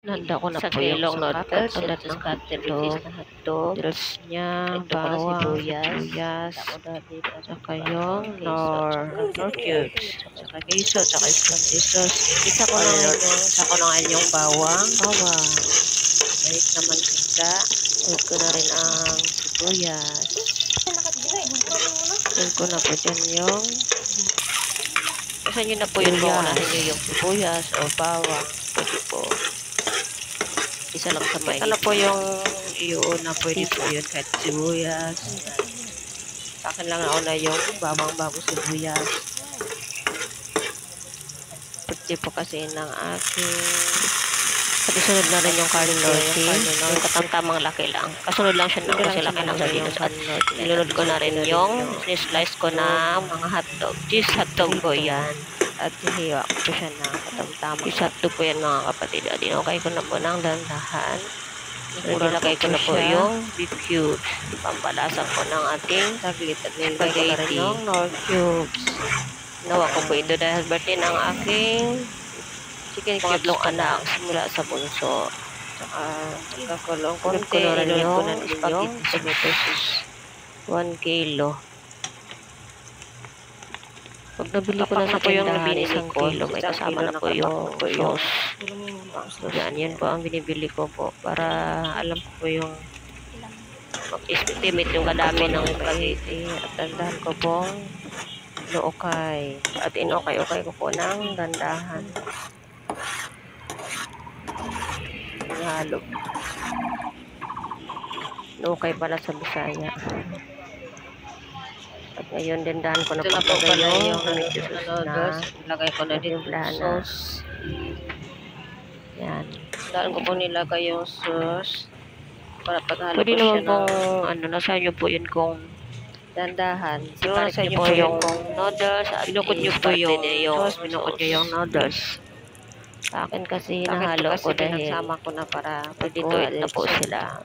Handa ko na po yung noodles, katulad ng hotdog, noodles niya, bawang, sibuyas, saka yung nor cubes, saka queso, saka spaghetti sauce. Isa ko na yung bawang, kahit na mantika. Add ko na rin ang sibuyas. Add ko na po dyan yung kasi nyo na po yung yung sibuyas o bawang. Pwede po. Isa lang sa mainit. Ano po yung iuna, pwede po yun kahit sibuyas. Sa akin lang nauna yung bawang bago sibuyas. Pwede po kasi ng aking kasunod na rin yung carnoti. Yung katamtamang laki lang. Kasunod lang siya ng kasi laki lang sardinas. At nilunod ko na rin yung slice ko na mga hotdog. Cheese hotdog po yan. At hihiwa ko po siya ng katamtamang. Cheese hotdog po yan mga kapatid. At inukay ko na po ng dandahan. Nilagay ko na po yung beef cubes. Pampalasan ko ng ating spaghetti. Nor cubes. Nawa ko po ito dahil birthday ng aking chicken pangatlong anak simula sa bunso. Saka nagkakulong konti. Nilunod ko na yung spaghetti sauce. 1 kilo. Pag nabili ko na sa tindahan, 1 kilo, may kasama na po yung sauce. So, yan po ang binibili ko po para alam ko po yung mag-estimate yung kadami ng spaghetti. At dandahan ko pong inuukay. At inukay-ukay ko po ng dandahan. Halo. Inuukay pala sa Bisaya. At ngayon din dahan ko na po yung tomato sauce na nilagay ko na din sauce. Yan. Dahan ko po nilagay yung sauce para paghalo ko siya ng nasa nyo po yun kung dandahan. Siguro nasa nyo po yung noodles at binukod nyo po yung sauce, binukod nyo yung noodles. Sa akin kasi hinahalo ko dahil nagsama ko na para pwede tuwid na po sila.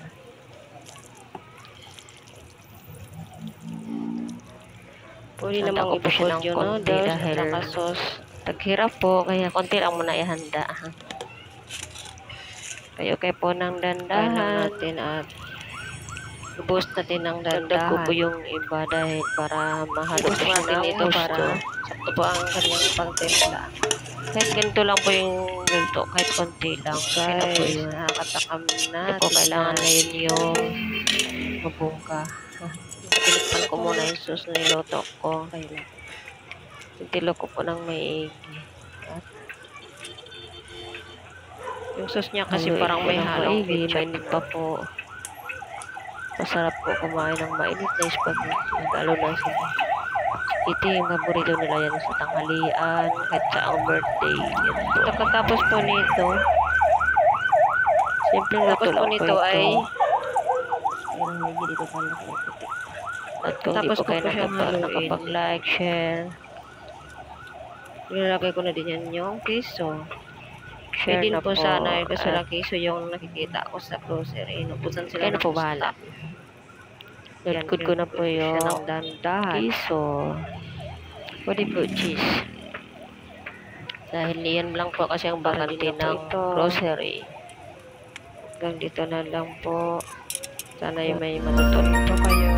Pwede namang ibukod yung noodles at saka sauce. Taghirap po, kaya konti lang muna ihanda. Kayo po ng dandahan natin at i-boost natin ng dandahan. Ko po yung iba dahil para mahalo po natin ito para sakto po ang kanyang pangtimpla. Kahit ganito lang po yung ganito, kahit konti lang. Kaya po yun, nakakatakam na. Hindi po kailangan ngayon yung mabungka. Tinikpan ko muna yung sauce na niluto ko. Tintilo ko po ng maigi. Yung sauce niya kasi parang may halong mainit pa po. Masarap po kumain ng mainit na spaghetti. Lalo na sa ito yung paborito nila yan sa tanghalian, kahit sa ang birthday. Pagkatapos po nito, simple na po nito ay at kung di po kayo nakapag-like, share, nilalagay ko na din yan yung queso. Share din po sana yung kasi lang queso yung nakikita ko sa grocery. Inupusan sila na po bahala. Nagkod ko na po yung queso. Pwede po cheese. Dahil yan lang po kasi ang bakante ng grocery. Hanggang dito na lang po. Sana yung may matutunan po kayo.